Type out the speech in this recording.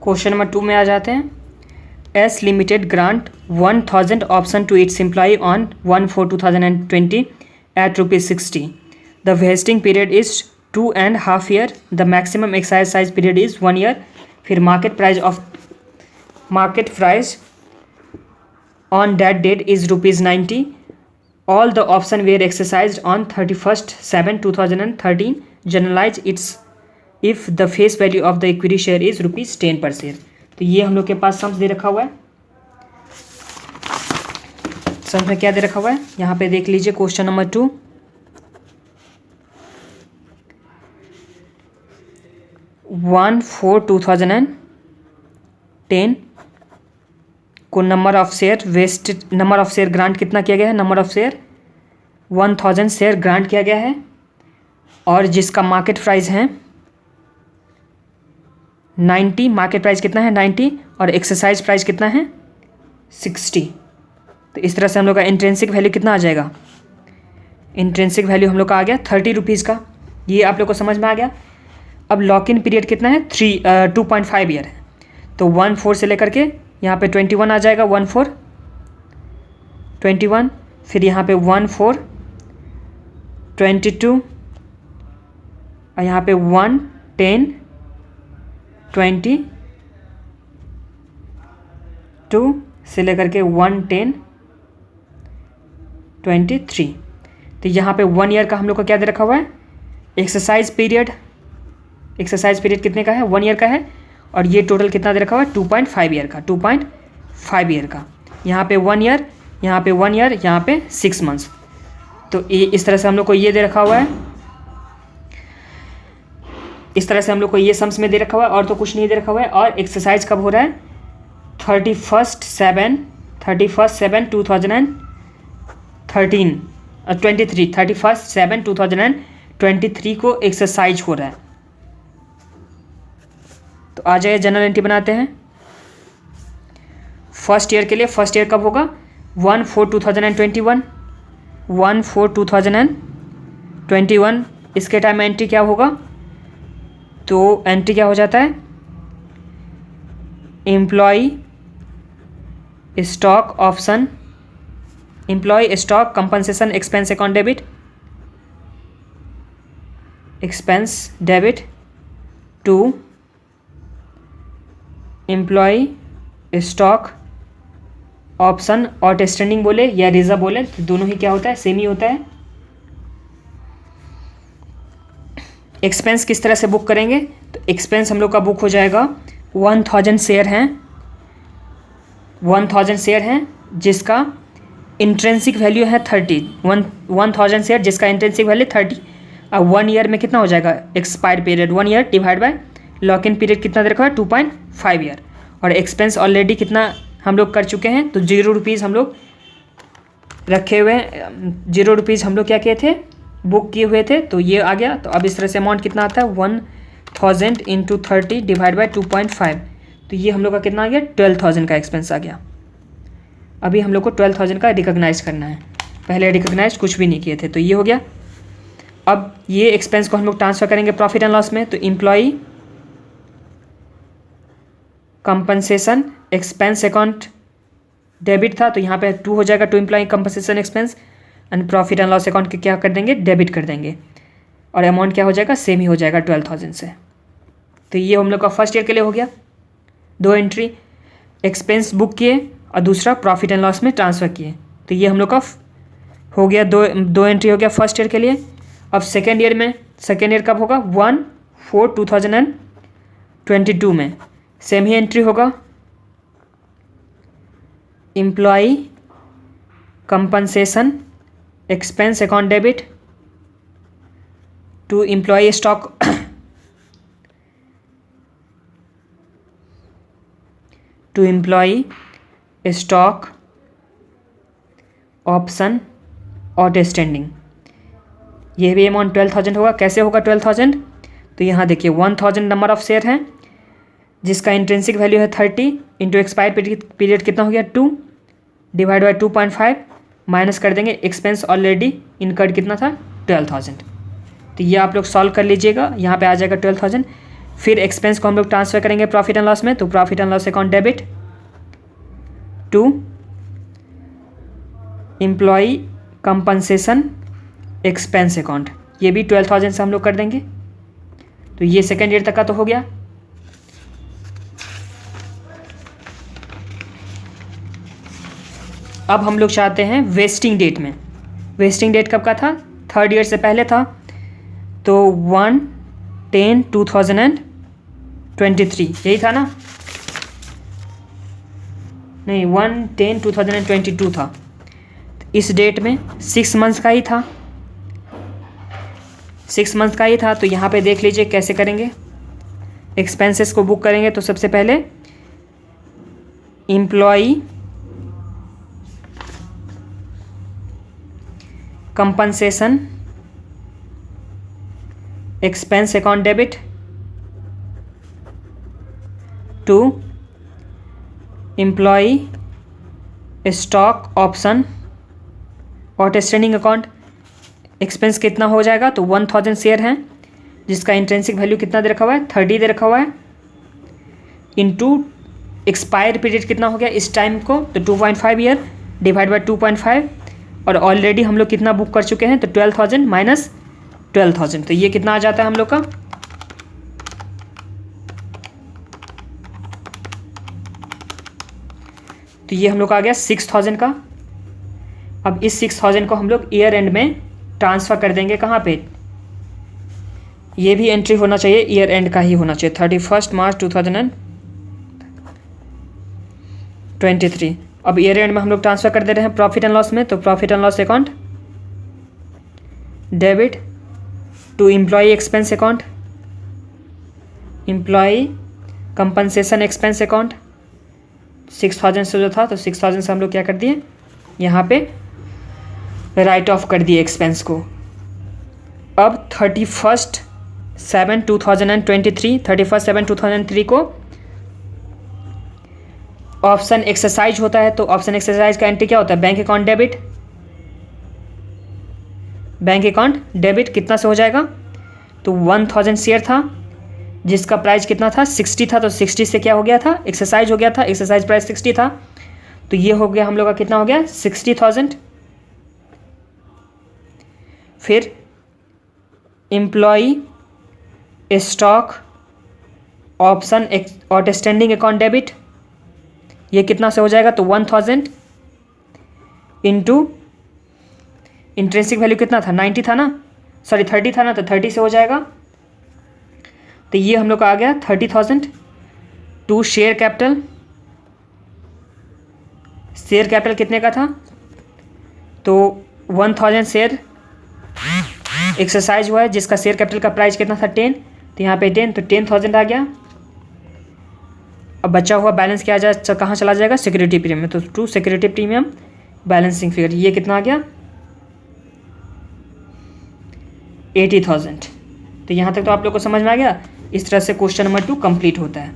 Question number 2 में आ जाते हैं। S limited grant 1000 option to its employee on 1/4/2020 at ₹60. The vesting period is 2.5 year. The maximum exercise period is 1 year. फिर market price on that date is ₹90. All the option were exercised on 31/7/2013. Generalize its if the face value of the equity share is ₹10 per share. तो ये हम लोग के पास sums दे रखा हुआ है। Sums में क्या दे रखा हुआ है यहाँ पे देख लीजिए। क्वेश्चन नंबर 2, 1/4/2010 को नंबर ऑफ शेयर ग्रांट कितना किया गया है? Number of share 1000 share grant किया गया है और जिसका मार्केट प्राइस है 90। मार्केट प्राइस कितना है? 90 और एक्सरसाइज प्राइस कितना है? 60। तो इस तरह से हम लोग का इंट्रिंसिक वैल्यू कितना आ जाएगा? इंट्रिंसिक वैल्यू हम लोग का आ गया ₹30 का। ये आप लोग को समझ में आ गया। अब लॉक इन पीरियड कितना है? 2.5 ईयर है। तो 1/4 से लेकर के यहाँ पे 21 आ जाएगा। 1/4 21, फिर यहाँ पे 1/4 22 और यहाँ पे 1 10 22 से लेकर के 1 10 23। तो यहाँ पे 1 ईयर का हम लोग को क्या दे रखा हुआ है? एक्सरसाइज पीरियड कितने का है? 1 ईयर का है। और ये टोटल कितना दे रखा हुआ है? 2.5 ईयर का। 2.5 ईयर का। यहाँ पे 1 ईयर, यहाँ पे 1 ईयर, यहाँ पे 6 मंथ्स। तो ये इस तरह से हम लोग को ये दे रखा हुआ है। इस तरह से हम लोग को ये सम्स में दे रखा हुआ है और तो कुछ नहीं दे रखा हुआ है। और एक्सरसाइज कब हो रहा है? 31/7/2023 को एक्सरसाइज हो रहा है। तो आ जाइए जनरल एंट्री बनाते हैं। फर्स्ट ईयर के लिए फर्स्ट ईयर कब होगा? 1/4/2021। 1/4/2021 इसके टाइम में एंट्री क्या होगा? तो एंट्री क्या हो जाता है? Employee stock option, employee stock compensation expense account debit, expense debit to employee stock option outstanding बोले या रिजर्व बोले तो दोनों ही क्या होता है? सेम ही होता है। एक्सपेंस किस तरह से बुक करेंगे? तो एक्सपेंस हम लोग का बुक हो जाएगा 1000 शेयर हैं, 1000 शेयर हैं जिसका इंट्रेंसिक वैल्यू है 30। 1000 शेयर जिसका इंट्रेंसिक वैल्यू 30। अब 1 ईयर में कितना हो जाएगा? Expire period 1 year divide by lock in period कितना दे रखा है? 2.5 ईयर। और एक्सपेंस ऑलरेडी कितना हम लोग कर चुके हैं? तो ₹0 हम लोग रखे हुए हैं। ₹0 हम लोग क्या किए थे? बुक किए हुए थे। तो ये आ गया। तो अब इस तरह से अमाउंट कितना आता है? 1000 × 30 डिवाइड बाय 2.5। तो ये हम लोग का कितना आ गया? 12,000 का एक्सपेंस आ गया। अभी हम लोग को 12,000 का रिकॉग्नाइज करना है। पहले रिकॉग्नाइज कुछ भी नहीं किए थे। तो ये हो गया। अब ये एक्सपेंस को हम लोग ट्रांसफ़र करेंगे प्रॉफिट एंड लॉस में। तो employ compensation expense account debit था तो यहाँ पे 2 हो जाएगा। 2 employ compensation expense and profit and loss account के क्या कर देंगे? डेबिट कर देंगे। और अमाउंट क्या हो जाएगा? सेम ही हो जाएगा 12,000 से। तो ये हम लोग का फर्स्ट ईयर के लिए हो गया। 2 एंट्री, एक्सपेंस बुक किए और दूसरा प्रॉफिट एंड लॉस में ट्रांसफ़र किए। तो ये हम लोग का हो गया। दो एंट्री हो गया फर्स्ट ईयर के लिए। अब सेकेंड ईयर कब होगा? 1/4/2022 में सेम ही एंट्री होगा। Employee compensation expense account debit to employee stock option outstanding. ये भी अमाउंट 12,000 होगा। कैसे होगा 12,000? तो यहाँ देखिए 1000 नंबर ऑफ शेयर हैं जिसका इंट्रिंसिक वैल्यू है 30 इंटू एक्सपायर पीरियड कितना हो गया? 2 डिवाइड बाई 2.5 माइनस कर देंगे। एक्सपेंस ऑलरेडी इनकर्ड कितना था? 12,000। तो ये आप लोग सॉल्व कर लीजिएगा। यहाँ पे आ जाएगा 12,000। फिर एक्सपेंस को हम लोग ट्रांसफ़र करेंगे प्रॉफिट एंड लॉस में, तो profit and loss account debit to employee compensation expense account, ये भी 12,000 से हम लोग कर देंगे। तो ये सेकेंड ईयर तक का तो हो गया। अब हम लोग चाहते हैं वेस्टिंग डेट में। वेस्टिंग डेट कब का था? थर्ड ईयर से पहले था, तो 1/10/2023 यही था ना? नहीं, 1/10/2022 था। इस डेट में 6 मंथ्स का ही था, 6 मंथ्स का ही था। तो यहाँ पे देख लीजिए कैसे करेंगे। एक्सपेंसेस को बुक करेंगे तो सबसे पहले employee compensation expense account debit to employee stock option outstanding account. Expense कितना हो जाएगा? तो 1,000 शेयर हैं जिसका इंट्रिंसिक वैल्यू कितना दे रखा हुआ है? 30 दे रखा हुआ है, इनटू एक्सपायर पीरियड कितना हो गया इस टाइम को? तो 2.5 ईयर डिवाइड बाय 2.5, और ऑलरेडी हम लोग कितना बुक कर चुके हैं? तो 12,000 माइनस 12,000, तो ये कितना आ जाता है हम लोग का? तो ये हम लोग का आ गया 6,000 का। अब इस 6,000 को हम लोग ईयर एंड में ट्रांसफ़र कर देंगे कहाँ पे? ये भी एंट्री होना चाहिए, ईयर एंड का ही होना चाहिए, 31 मार्च 2023। अब ईयर एंड में हम लोग ट्रांसफ़र कर दे रहे हैं प्रॉफिट एंड लॉस में, तो profit and loss account debit to employee expense account, employee compensation expense account. 6,000 से जो था, तो 6,000 से हम लोग क्या कर दिए? यहाँ पे राइट ऑफ कर दिए एक्सपेंस को। अब 31/7/2023 को ऑप्शन एक्सरसाइज होता है, तो ऑप्शन एक्सरसाइज का एंट्री क्या होता है? Bank account debit, bank account debit कितना से हो जाएगा? तो 1,000 शेयर था जिसका प्राइस कितना था? 60 था, तो 60 से क्या हो गया था? एक्सरसाइज हो गया था, एक्सरसाइज प्राइस 60 था, तो ये हो गया हम लोग का कितना हो गया? 60,000। फिर employee stock option outstanding account debit, ये कितना से हो जाएगा? तो 1,000 इंटू इंट्रिंसिक वैल्यू कितना था? 90 था ना, सॉरी 30 था ना, तो 30 से हो जाएगा। तो ये हम लोग का आ गया 30,000 to share capital. Share capital कितने का था? तो 1,000 शेयर एक्सरसाइज हुआ है जिसका शेयर कैपिटल का प्राइस कितना था? 10, तो यहाँ पे 10, तो 10,000 आ गया। अब बचा हुआ बैलेंस क्या आ जाए, कहाँ चला जाएगा? सिक्योरिटी प्रीमियम, तो to security premium balancing figure, ये कितना आ गया? 80,000। तो यहाँ तक तो आप लोग को समझ में आ गया। इस तरह से क्वेश्चन नंबर 2 कंप्लीट होता है।